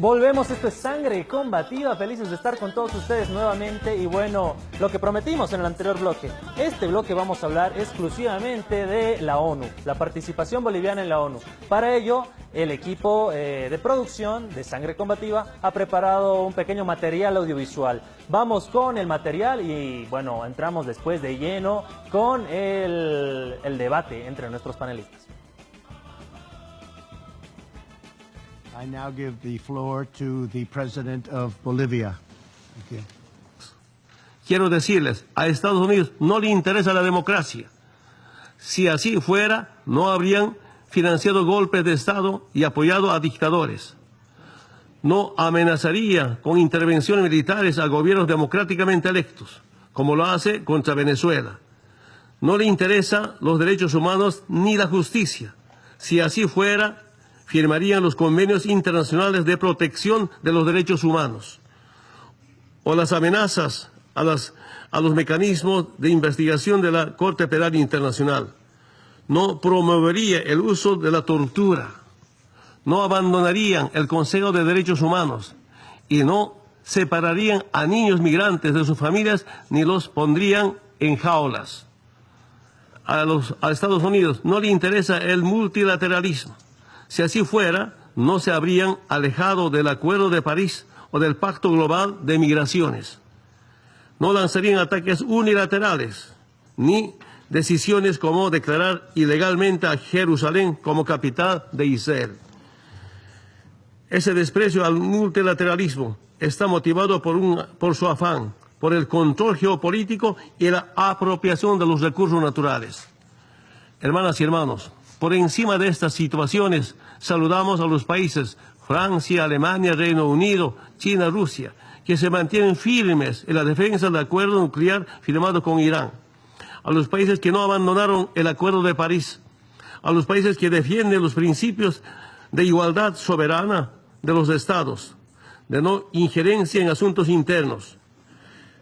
Volvemos, esto es Sangre Combativa, felices de estar con todos ustedes nuevamente y bueno, lo que prometimos en el anterior bloque. Este bloque vamos a hablar exclusivamente de la ONU, la participación boliviana en la ONU. Para ello, el equipo de producción de Sangre Combativa ha preparado un pequeño material audiovisual. Vamos con el material y bueno, entramos después de lleno con el debate entre nuestros panelistas. I now give the floor to the President of Bolivia. Thank you. Quiero decirles, a Estados Unidos no le interesa la democracia. Si así fuera, no habrían financiado golpes de Estado y apoyado a dictadores. No amenazaría con intervenciones militares a gobiernos democráticamente electos, como lo hace contra Venezuela. No le interesan los derechos humanos ni la justicia. Si así fuera, firmarían los convenios internacionales de protección de los derechos humanos o las amenazas a los mecanismos de investigación de la Corte Penal Internacional. No promovería el uso de la tortura, no abandonarían el Consejo de Derechos Humanos y no separarían a niños migrantes de sus familias ni los pondrían en jaulas. A Estados Unidos no le interesa el multilateralismo. Si así fuera, no se habrían alejado del Acuerdo de París o del Pacto Global de Migraciones. No lanzarían ataques unilaterales, ni decisiones como declarar ilegalmente a Jerusalén como capital de Israel. Ese desprecio al multilateralismo está motivado por su afán, por el control geopolítico y la apropiación de los recursos naturales. Hermanas y hermanos, por encima de estas situaciones, saludamos a los países Francia, Alemania, Reino Unido, China, Rusia, que se mantienen firmes en la defensa del acuerdo nuclear firmado con Irán. A los países que no abandonaron el Acuerdo de París. A los países que defienden los principios de igualdad soberana de los estados, de no injerencia en asuntos internos,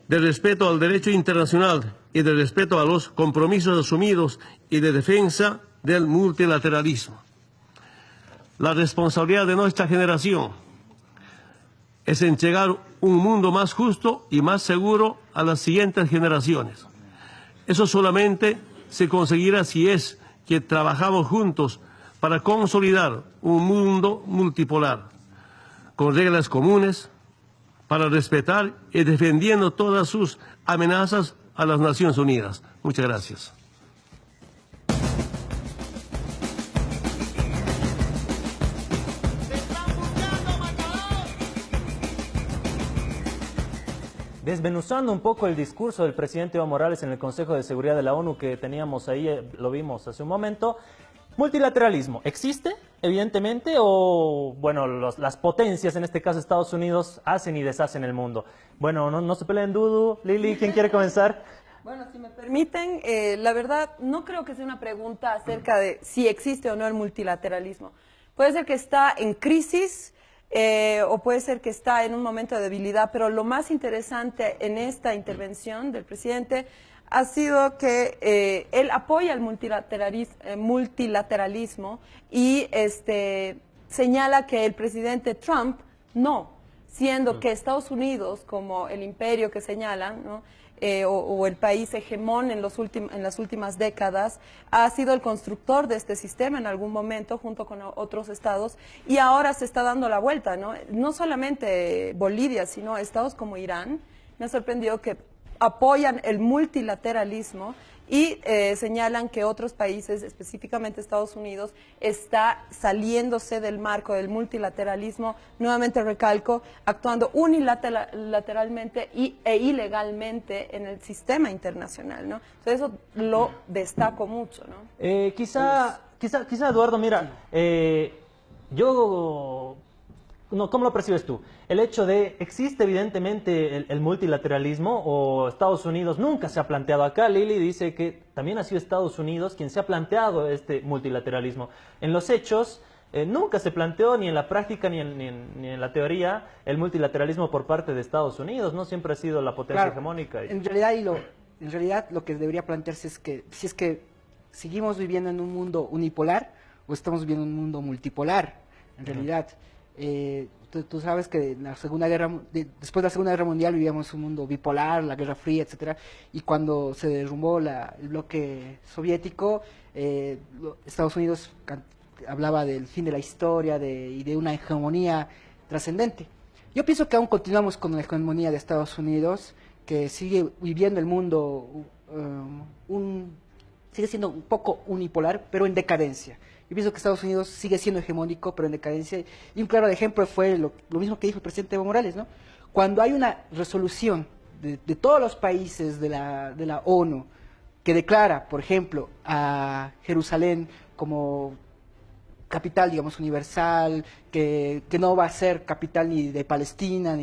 de respeto al derecho internacional y de respeto a los compromisos asumidos y de defensa del multilateralismo. La responsabilidad de nuestra generación es entregar un mundo más justo y más seguro a las siguientes generaciones. Eso solamente se conseguirá si es que trabajamos juntos para consolidar un mundo multipolar, con reglas comunes, para respetar y defendiendo todas sus amenazas a las Naciones Unidas. Muchas gracias. Desmenuzando un poco el discurso del presidente Evo Morales en el Consejo de Seguridad de la ONU que teníamos ahí, lo vimos hace un momento. ¿Multilateralismo existe, evidentemente, o bueno, las potencias, en este caso Estados Unidos, hacen y deshacen el mundo? Bueno, no se peleen, Dudu. Lili, ¿quién quiere comenzar? Bueno, si me permiten, la verdad no creo que sea una pregunta acerca de si existe o no el multilateralismo. Puede ser que está en crisis, o puede ser que está en un momento de debilidad, pero lo más interesante en esta intervención del presidente ha sido que él apoya el multilateralismo y señala que el presidente Trump no, siendo que Estados Unidos, como el imperio que señalan, ¿no? O el país hegemón en las últimas décadas, ha sido el constructor de este sistema en algún momento junto con otros estados y ahora se está dando la vuelta, ¿no? No solamente Bolivia, sino estados como Irán. Me ha sorprendido que apoyan el multilateralismo y señalan que otros países, específicamente Estados Unidos, está saliéndose del marco del multilateralismo, nuevamente recalco, actuando unilateralmente e ilegalmente en el sistema internacional, ¿no? Entonces eso lo destaco mucho, ¿no? Quizá Eduardo, mira, no, ¿cómo lo percibes tú? El hecho de, ¿existe evidentemente el multilateralismo o Estados Unidos nunca se ha planteado? Acá Lili dice que también ha sido Estados Unidos quien se ha planteado este multilateralismo. En los hechos, nunca se planteó ni en la práctica ni en la teoría el multilateralismo por parte de Estados Unidos, ¿no? Siempre ha sido la potencia hegemónica. En realidad lo que debería plantearse es que si es que seguimos viviendo en un mundo unipolar o estamos viviendo en un mundo multipolar, en realidad. tú sabes que en la después de la Segunda Guerra Mundial vivíamos un mundo bipolar, la Guerra Fría, etcétera, y cuando se derrumbó el bloque soviético, Estados Unidos hablaba del fin de la historia y de una hegemonía trascendente. Yo pienso que aún continuamos con la hegemonía de Estados Unidos, que sigue viviendo el mundo, sigue siendo un poco unipolar, pero en decadencia. Yo pienso que Estados Unidos sigue siendo hegemónico, pero en decadencia. Y un claro ejemplo fue lo mismo que dijo el presidente Evo Morales, ¿no? Cuando hay una resolución de todos los países de la ONU que declara, por ejemplo, a Jerusalén como capital, digamos, universal, que no va a ser capital ni de Palestina,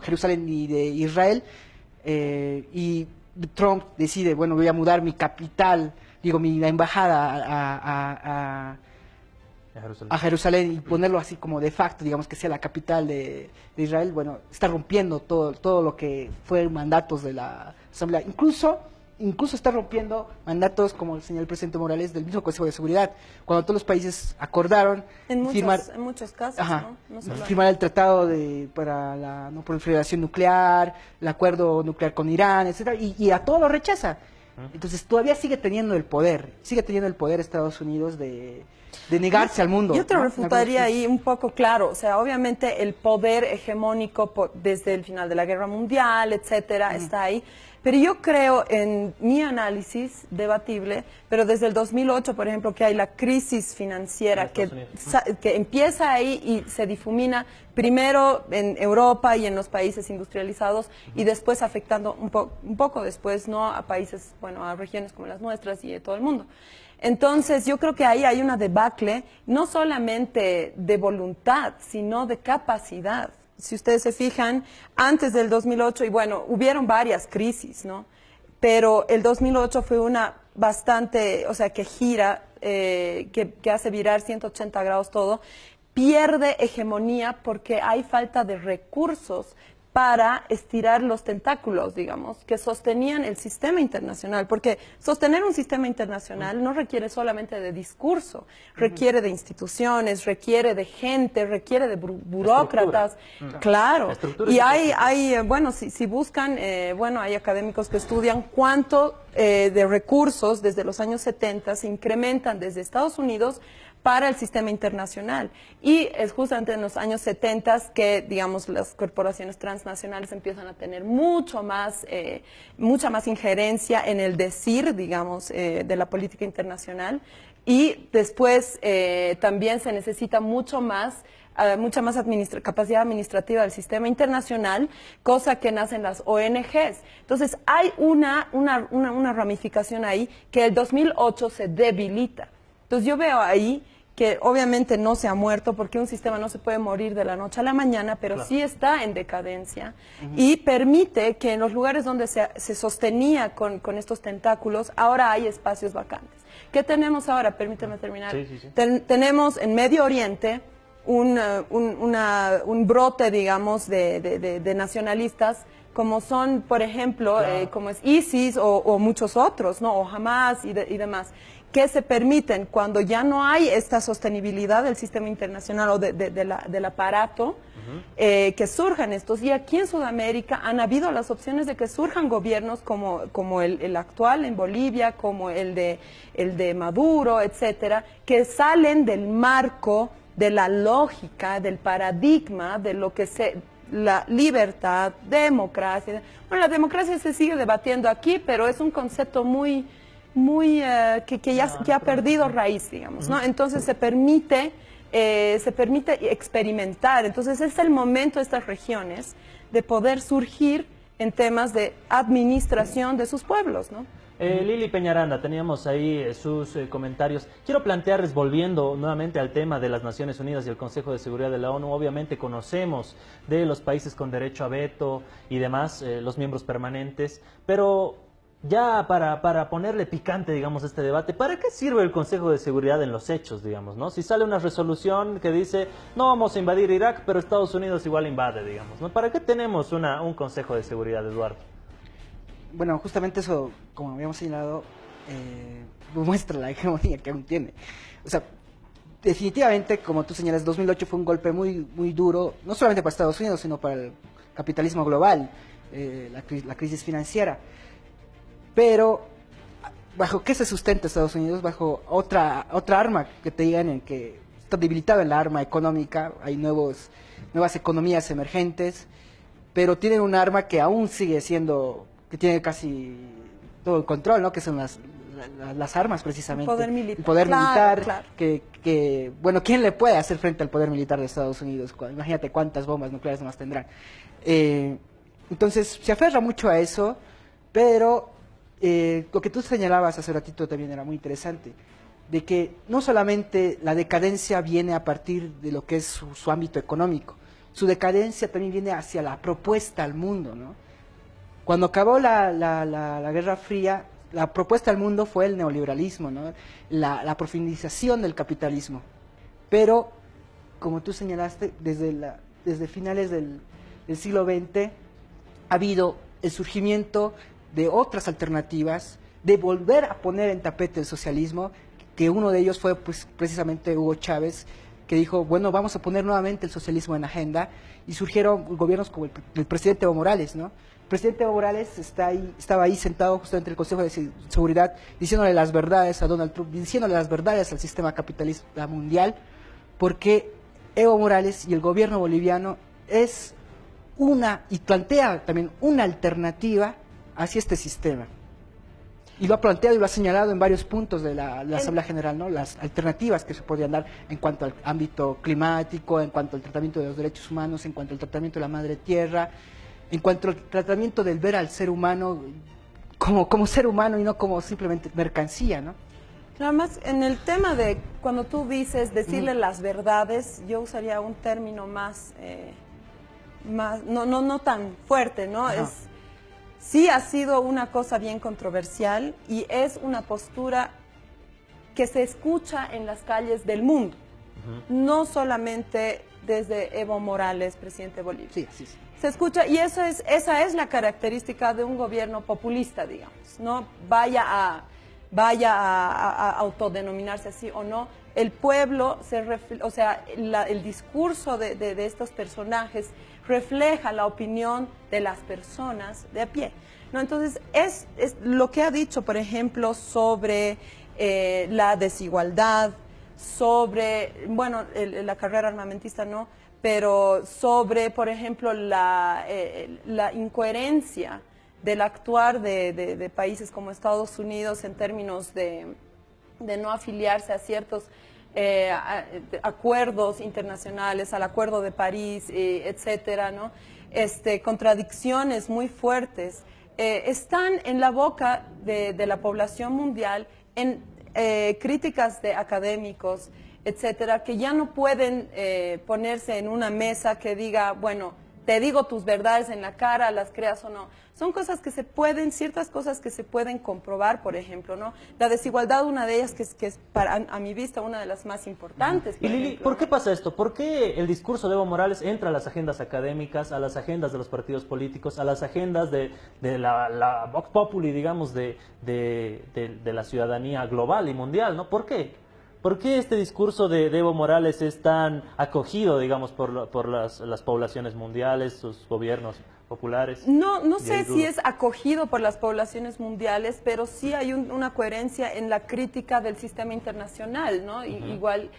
Jerusalén ni de Israel, y Trump decide, bueno, voy a mudar mi capital, la embajada a Jerusalén y ponerlo así como de facto, digamos, que sea la capital de Israel, bueno, está rompiendo todo lo que fue mandatos de la Asamblea. Incluso está rompiendo mandatos, como señaló el presidente Morales, del mismo Consejo de Seguridad, cuando todos los países acordaron en muchos casos, ¿no? Firmar el tratado para la no proliferación nuclear, el acuerdo nuclear con Irán, etcétera, y a todo lo rechaza. Entonces todavía sigue teniendo el poder Estados Unidos de negarse al mundo. Yo te refutaría ahí un poco, claro, o sea, obviamente el poder hegemónico desde el final de la Guerra Mundial, etcétera, está ahí. Pero yo creo, en mi análisis debatible, pero desde el 2008, por ejemplo, que hay la crisis financiera que empieza ahí y se difumina primero en Europa y en los países industrializados y después afectando un poco después, ¿no?, a países, bueno, a regiones como las nuestras y de todo el mundo. Entonces, yo creo que ahí hay una debacle, no solamente de voluntad, sino de capacidad. Si ustedes se fijan, antes del 2008, y bueno, hubieron varias crisis, ¿no? Pero el 2008 fue una bastante, o sea, que gira, que hace virar 180 grados todo, pierde hegemonía porque hay falta de recursos para estirar los tentáculos, digamos, que sostenían el sistema internacional, porque sostener un sistema internacional no requiere solamente de discurso, requiere de instituciones, requiere de gente, requiere de burócratas, claro, y bueno, si buscan, bueno, hay académicos que estudian cuánto de recursos desde los años 70 se incrementan desde Estados Unidos para el sistema internacional. Y es justamente en los años 70 que, digamos, las corporaciones transnacionales empiezan a tener mucha más injerencia en el decir, digamos, de la política internacional. Y después también se necesita mucha más capacidad administrativa del sistema internacional, cosa que nace en las ONGs. Entonces, hay una ramificación ahí que el 2008 se debilita. Entonces yo veo ahí que obviamente no se ha muerto porque un sistema no se puede morir de la noche a la mañana, pero claro, sí está en decadencia y permite que en los lugares donde se sostenía con estos tentáculos, ahora hay espacios vacantes. ¿Qué tenemos ahora? Permíteme terminar. Sí. Tenemos en Medio Oriente un brote, digamos, de nacionalistas, como son, por ejemplo, claro, como es ISIS o muchos otros, ¿no? O Hamas y demás, que se permiten cuando ya no hay esta sostenibilidad del sistema internacional o del aparato, que surjan estos. Y aquí en Sudamérica han habido las opciones de que surjan gobiernos como el actual en Bolivia, como el de Maduro, etcétera, que salen del marco de la lógica, del paradigma, de lo que la libertad, democracia. Bueno, la democracia se sigue debatiendo aquí, pero es un concepto que ya ha perdido raíz, digamos, ¿no? Entonces se permite experimentar. Entonces es el momento de estas regiones de poder surgir en temas de administración de sus pueblos, ¿no? Lili Peñaranda, teníamos ahí sus comentarios. Quiero plantearles, volviendo nuevamente al tema de las Naciones Unidas y el Consejo de Seguridad de la ONU, obviamente conocemos de los países con derecho a veto y demás, los miembros permanentes, pero ya para ponerle picante, digamos, este debate, ¿para qué sirve el Consejo de Seguridad en los hechos, digamos, ¿no? Si sale una resolución que dice, no vamos a invadir Irak, pero Estados Unidos igual invade, digamos, ¿no? ¿Para qué tenemos un Consejo de Seguridad, Eduardo? Bueno, justamente eso, como habíamos señalado, muestra la hegemonía que aún tiene. O sea, definitivamente, como tú señalas, 2008 fue un golpe muy, muy duro, no solamente para Estados Unidos, sino para el capitalismo global, la crisis financiera. Pero, ¿bajo qué se sustenta Estados Unidos? Bajo otra arma que te digan en que está debilitada en la arma económica, hay nuevas economías emergentes, pero tienen un arma que aún sigue siendo, que tiene casi todo el control, ¿no? Que son las armas precisamente. El poder militar. El poder Claro, militar, claro. Bueno, ¿quién le puede hacer frente al poder militar de Estados Unidos? Imagínate cuántas bombas nucleares más tendrán. Entonces, se aferra mucho a eso, pero lo que tú señalabas hace ratito también era muy interesante, de que no solamente la decadencia viene a partir de lo que es su ámbito económico, su decadencia también viene hacia la propuesta al mundo, ¿no? Cuando acabó la Guerra Fría, la propuesta al mundo fue el neoliberalismo, ¿no? La profundización del capitalismo. Pero, como tú señalaste, desde finales del siglo XX ha habido el surgimiento de otras alternativas, de volver a poner en tapete el socialismo, que uno de ellos fue pues, precisamente Hugo Chávez, que dijo, bueno, vamos a poner nuevamente el socialismo en agenda, y surgieron gobiernos como el presidente Evo Morales, ¿no? El presidente Evo Morales estaba ahí sentado justamente en el Consejo de Seguridad, diciéndole las verdades a Donald Trump, diciéndole las verdades al sistema capitalista mundial, porque Evo Morales y el gobierno boliviano es y plantea también una alternativa hacia este sistema. Y lo ha planteado y lo ha señalado en varios puntos de la Asamblea General, ¿no? Las alternativas que se podrían dar en cuanto al ámbito climático, en cuanto al tratamiento de los derechos humanos, en cuanto al tratamiento de la madre tierra, en cuanto al tratamiento del ver al ser humano como ser humano y no como simplemente mercancía, ¿no? Nada más, en el tema de cuando tú dices decirle las verdades, yo usaría un término más no tan fuerte, ¿no? Sí ha sido una cosa bien controversial y es una postura que se escucha en las calles del mundo, no solamente desde Evo Morales, presidente de Bolivia. Sí. Se escucha, y esa es la característica de un gobierno populista, digamos, ¿no? Vaya a autodenominarse así o no, el pueblo, el discurso de estos personajes refleja la opinión de las personas de a pie, ¿no? Entonces, es lo que ha dicho, por ejemplo, sobre la desigualdad, sobre, bueno, la carrera armamentista no, pero sobre, por ejemplo, la incoherencia del actuar de países como Estados Unidos en términos de no afiliarse a ciertos acuerdos internacionales, al Acuerdo de París, etcétera, ¿no? Contradicciones muy fuertes están en la boca de la población mundial, en críticas de académicos, etcétera, que ya no pueden ponerse en una mesa que diga, bueno, te digo tus verdades en la cara, las creas o no. Son cosas que se pueden, ciertas cosas que se pueden comprobar, por ejemplo, ¿no? La desigualdad, una de ellas que es para, a mi vista, una de las más importantes. Y Lili, ¿por qué pasa esto? ¿Por qué el discurso de Evo Morales entra a las agendas académicas, a las agendas de los partidos políticos, a las agendas de la Vox Populi, digamos, de la ciudadanía global y mundial, ¿no? ¿Por qué? ¿Por qué este discurso de Evo Morales es tan acogido, digamos, por las poblaciones mundiales, sus gobiernos populares? No sé si es acogido por las poblaciones mundiales, pero sí hay una coherencia en la crítica del sistema internacional, ¿no? Igual,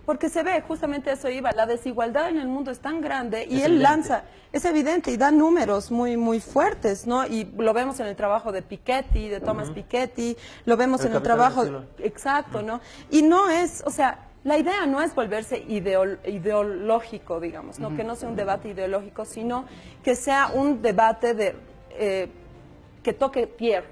porque se ve, justamente eso iba, la desigualdad en el mundo es tan grande y él lanza, es evidente y da números muy fuertes, ¿no? Y lo vemos en el trabajo de Piketty, de Thomas Piketty, lo vemos en el trabajo, exacto, ¿no? Y no es, o sea, la idea no es volverse ideológico, digamos, ¿no? Que no sea un debate ideológico, sino que sea un debate que toque tierra,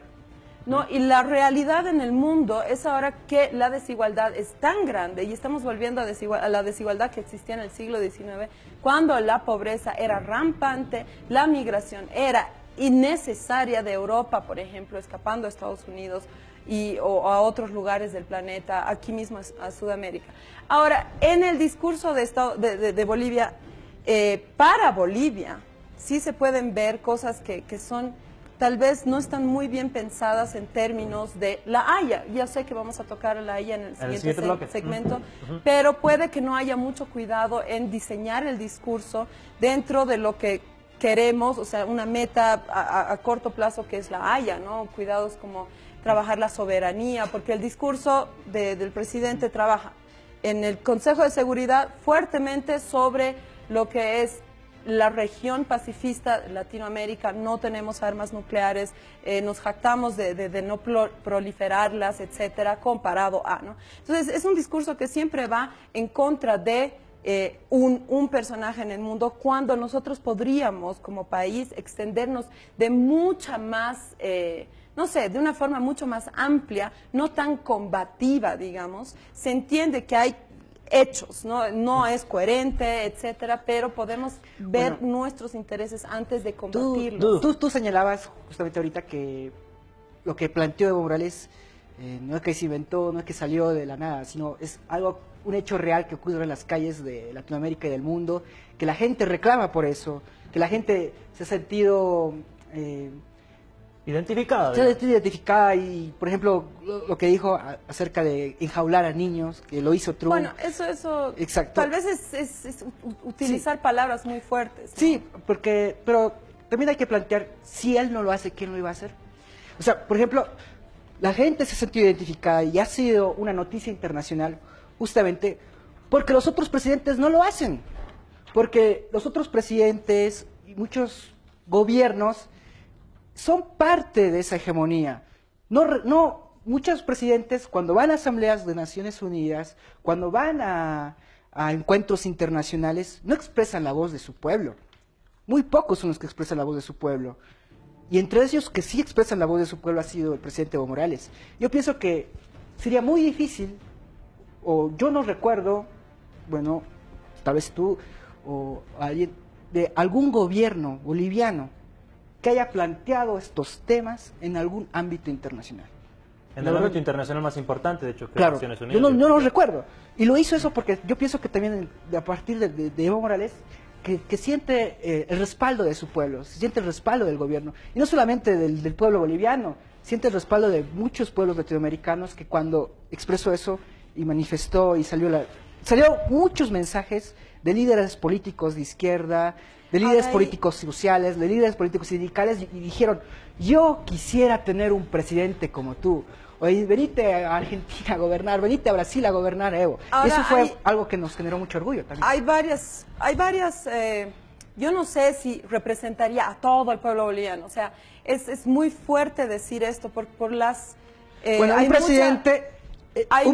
¿no? Y la realidad en el mundo es ahora que la desigualdad es tan grande y estamos volviendo a la desigualdad que existía en el siglo XIX, cuando la pobreza era rampante, la migración era innecesaria de Europa, por ejemplo, escapando a Estados Unidos o a otros lugares del planeta, aquí mismo a Sudamérica. Ahora, en el discurso de Bolivia, para Bolivia, sí se pueden ver cosas que son tal vez no están muy bien pensadas en términos de la Haya. Ya sé que vamos a tocar la Haya en el siguiente bloque. segmento, pero puede que no haya mucho cuidado en diseñar el discurso dentro de lo que queremos, o sea, una meta a corto plazo que es la Haya, ¿no? Cuidados como trabajar la soberanía, porque el discurso del presidente trabaja en el Consejo de Seguridad fuertemente sobre lo que es la región pacifista de Latinoamérica. No tenemos armas nucleares, nos jactamos de no proliferarlas, etcétera, comparado a, ¿no? Entonces, es un discurso que siempre va en contra de un personaje en el mundo, cuando nosotros podríamos, como país, extendernos de mucha más, no sé, de una forma mucho más amplia, no tan combativa, digamos. Se entiende que hay hechos, no es coherente, etcétera, pero podemos ver nuestros intereses antes de combatirlos. Tú señalabas justamente ahorita que lo que planteó Evo Morales no es que se inventó, no es que salió de la nada, sino es un hecho real que ocurre en las calles de Latinoamérica y del mundo, que la gente reclama por eso, que la gente se ha sentido identificada. Se ha sentido identificada y, por ejemplo, lo que dijo acerca de enjaular a niños, que lo hizo Trump. Bueno, eso exacto. Tal vez es utilizar palabras muy fuertes, ¿no? Sí, pero también hay que plantear, si él no lo hace, ¿quién lo iba a hacer? O sea, por ejemplo, la gente se ha sentido identificada y ha sido una noticia internacional justamente porque los otros presidentes no lo hacen. Porque los otros presidentes y muchos gobiernos son parte de esa hegemonía. Muchos presidentes, cuando van a asambleas de Naciones Unidas, cuando van a encuentros internacionales, no expresan la voz de su pueblo. Muy pocos son los que expresan la voz de su pueblo. Y entre ellos que sí expresan la voz de su pueblo ha sido el presidente Evo Morales. Yo pienso que sería muy difícil, o yo no recuerdo, bueno, tal vez tú o alguien de algún gobierno boliviano que haya planteado estos temas en algún ámbito internacional. En el ámbito internacional más importante, de hecho, que claro, Naciones Unidas. Yo no lo recuerdo. Y lo hizo eso porque yo pienso que también a partir de Evo Morales, que siente el respaldo de su pueblo, siente el respaldo del gobierno. Y no solamente del pueblo boliviano, siente el respaldo de muchos pueblos latinoamericanos que cuando expresó eso y manifestó y salió muchos mensajes de líderes políticos de izquierda, de líderes políticos sociales, de líderes políticos sindicales, y dijeron, yo quisiera tener un presidente como tú. Oye, venite a Argentina a gobernar, venite a Brasil a gobernar, Evo. Ahora, eso fue algo que nos generó mucho orgullo también. Hay varias, yo no sé si representaría a todo el pueblo boliviano, o sea, es muy fuerte decir esto por las... bueno, un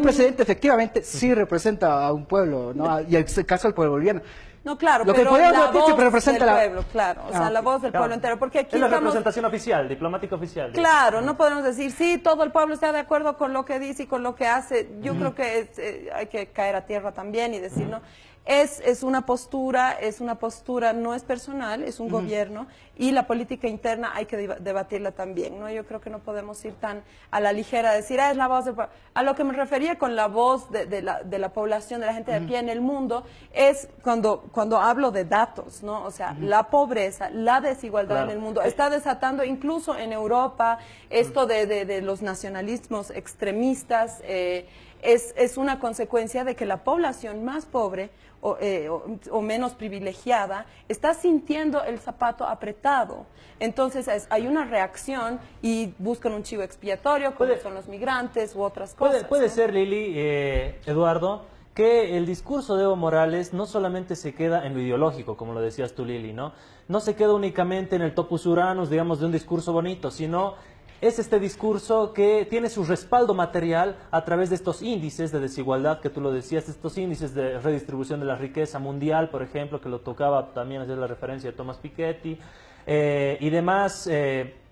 presidente efectivamente sí representa a un pueblo, ¿no? Y en este caso al pueblo boliviano. No, claro, lo que pero la voz que representa del pueblo, claro, o sea, la voz del pueblo entero, porque aquí es la estamos... representación oficial, diplomática oficial. Claro, no podemos decir, sí, todo el pueblo está de acuerdo con lo que dice y con lo que hace. Yo creo que hay que caer a tierra también y decir, no, es una postura, no es personal, es un gobierno, y la política interna hay que debatirla también, ¿no? Yo creo que no podemos ir tan a la ligera, decir, es la voz del pueblo. A lo que me refería con la voz de la población, de la gente de a pie en el mundo, es cuando hablo de datos, ¿no? O sea, la pobreza, la desigualdad en el mundo, está desatando incluso en Europa esto de los nacionalismos extremistas, es una consecuencia de que la población más pobre o menos privilegiada está sintiendo el zapato apretado. Entonces hay una reacción y buscan un chivo expiatorio, como son los migrantes u otras cosas. Puede ¿no? ser, Lili, Eduardo, que el discurso de Evo Morales no solamente se queda en lo ideológico, como lo decías tú, Lili, ¿no? No se queda únicamente en el topus uranus, digamos, de un discurso bonito, sino... es este discurso que tiene su respaldo material a través de estos índices de desigualdad que tú lo decías, estos índices de redistribución de la riqueza mundial, por ejemplo, que lo tocaba también hacer la referencia de Thomas Piketty, y demás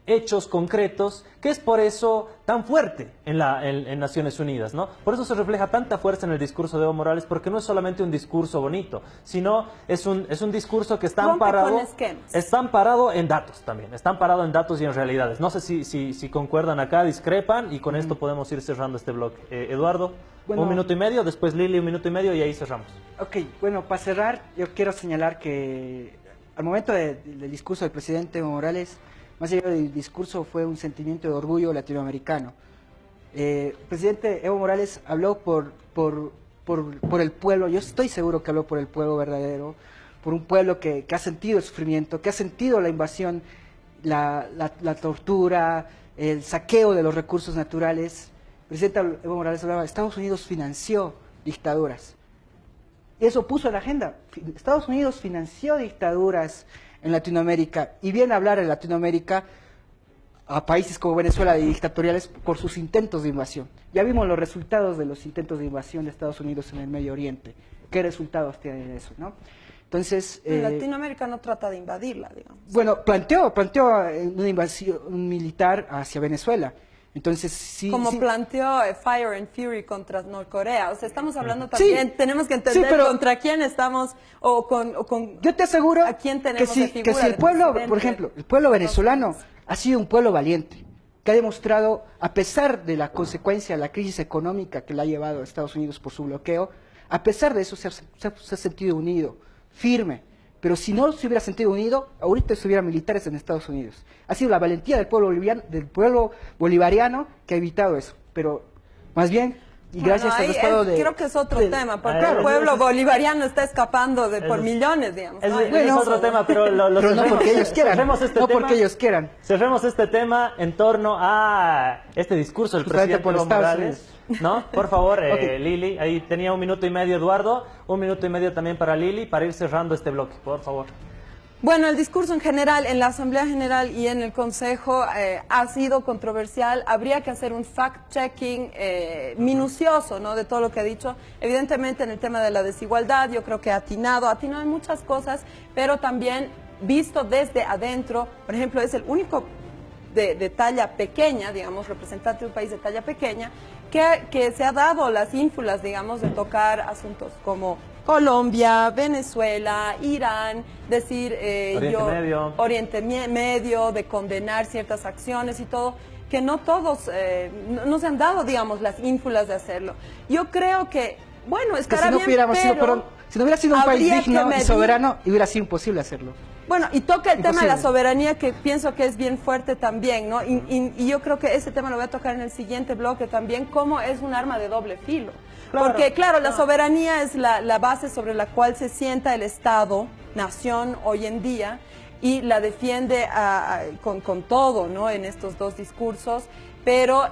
hechos concretos, que es por eso tan fuerte en Naciones Unidas, ¿no? Por eso se refleja tanta fuerza en el discurso de Evo Morales, porque no es solamente un discurso bonito, sino es un discurso que está amparado en datos también, está amparado en datos y en realidades. No sé si concuerdan acá, discrepan, y con esto podemos ir cerrando este bloque. Eduardo, bueno, 1 minuto y medio, después Lili 1 minuto y medio, y ahí cerramos. Ok, bueno, para cerrar, yo quiero señalar que al momento del discurso del presidente Evo Morales, más allá del discurso fue un sentimiento de orgullo latinoamericano. El presidente Evo Morales habló por el pueblo, yo estoy seguro que habló por el pueblo verdadero, por un pueblo que ha sentido el sufrimiento, que ha sentido la invasión, la tortura, el saqueo de los recursos naturales. El presidente Evo Morales hablaba, Estados Unidos financió dictaduras. Y eso puso en la agenda. Estados Unidos financió dictaduras en Latinoamérica, y viene a hablar en Latinoamérica a países como Venezuela de dictatoriales por sus intentos de invasión. Ya vimos los resultados de los intentos de invasión de Estados Unidos en el Medio Oriente. ¿Qué resultados tienen eso, no? Entonces, Latinoamérica no trata de invadirla, digamos. Bueno, planteó una invasión militar hacia Venezuela. Entonces, sí, como sí, planteó Fire and Fury contra Norcorea. O sea, estamos hablando también, sí, tenemos que entender pero contra quién estamos o con yo te aseguro a quién tenemos que de si figura el de pueblo, presidente. por ejemplo, el pueblo venezolano ha sido un pueblo valiente, que ha demostrado, a pesar de la consecuencia de la crisis económica que le ha llevado a Estados Unidos por su bloqueo, a pesar de eso se ha sentido unido, firme. Pero si no se hubiera sentido unido, ahorita estuvieran militares en Estados Unidos. Ha sido la valentía del pueblo bolivariano que ha evitado eso. Pero más bien, y gracias al respaldo de... Creo que es otro tema, porque Claro, el pueblo bolivariano está escapando por millones, digamos. ¿no? Es otro tema, pero pero no porque ellos quieran, cerremos este no tema, porque ellos quieran. Cerremos este tema en torno a este discurso del Justamente presidente por Evo Estados Morales. ¿No? Por favor, Ok. Lili, ahí tenía 1 minuto y medio Eduardo, 1 minuto y medio también para Lili, para ir cerrando este bloque, por favor. Bueno, el discurso en general, en la Asamblea General y en el Consejo ha sido controversial. Habría que hacer un fact-checking minucioso, ¿no?, de todo lo que ha dicho. Evidentemente en el tema de la desigualdad yo creo que ha atinado en muchas cosas, pero también visto desde adentro, por ejemplo, es el único de talla pequeña, digamos, representante de un país de talla pequeña, que se ha dado las ínfulas, digamos, de tocar asuntos como Colombia, Venezuela, Irán, decir Oriente Medio, de condenar ciertas acciones y todo, que no todos, no se han dado, digamos, las ínfulas de hacerlo. Yo creo que, bueno, estará bien, pero si no hubiera sido un país habría digno que y soberano, hubiera sido imposible hacerlo. Bueno, y toca el tema de la Imposible. soberanía, que pienso que es bien fuerte también, ¿no? Y yo creo que ese tema lo voy a tocar en el siguiente bloque también, cómo es un arma de doble filo. Claro, Porque, claro, la soberanía es la base sobre la cual se sienta el Estado, nación, hoy en día, y la defiende con todo, ¿no?, en estos dos discursos, pero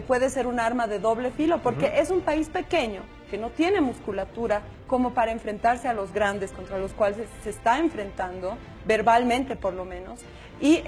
puede ser un arma de doble filo, porque es un país pequeño, que no tiene musculatura como para enfrentarse a los grandes contra los cuales se está enfrentando, verbalmente por lo menos, y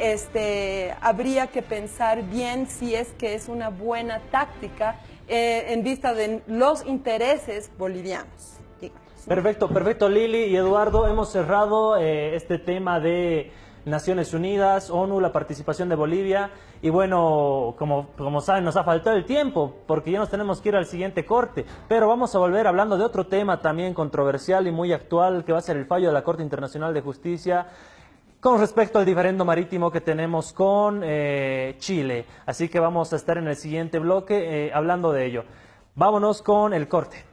habría que pensar bien si es que es una buena táctica en vista de los intereses bolivianos, digamos, ¿no? Perfecto, Lili y Eduardo, hemos cerrado este tema de Naciones Unidas, ONU, la participación de Bolivia, y bueno, como saben, nos ha faltado el tiempo, porque ya nos tenemos que ir al siguiente corte, pero vamos a volver hablando de otro tema también controversial y muy actual, que va a ser el fallo de la Corte Internacional de Justicia, con respecto al diferendo marítimo que tenemos con Chile. Así que vamos a estar en el siguiente bloque hablando de ello. Vámonos con el corte.